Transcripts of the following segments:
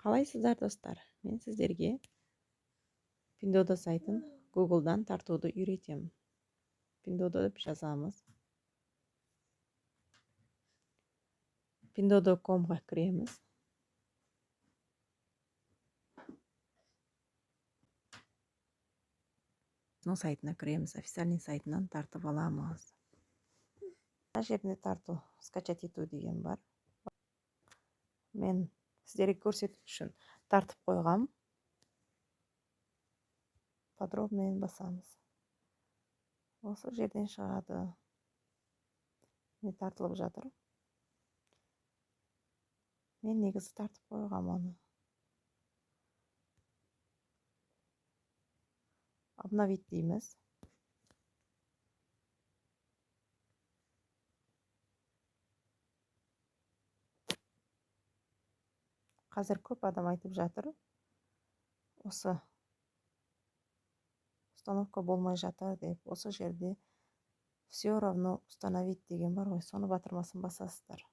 Қалайсыздар достар? Мен сіздерге Pindodo сайтын Google'дан тартуды үйретемін. Pindodo деп жазамыз. Pindodo.com-ға кіреміз. Сайтына кіреміз. Официальный сайтынан тартып аламыз. Мына жерде тарту, скачать ету деген бар. Мен сіздерге көрсету үшін тартып қойғам. Подробно басамыз. Осы жерден шығады. Не тартылып жатыр. Мен негізі тартып қойғам оны. Обновить дейміз. Қазір көп адам айтып жатыр. Осы установка болмай жатыр деп. Осы жерде все равно установить деген бар ғой. Соны батырмасын басасыздар.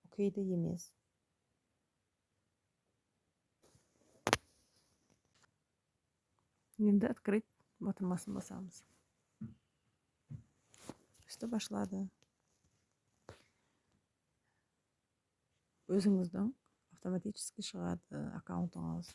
Окейді емес. Енді открыть батырмасын басамыз. Үсті башлады. Өзіңіздің автоматически шығады аккаунтыңыз.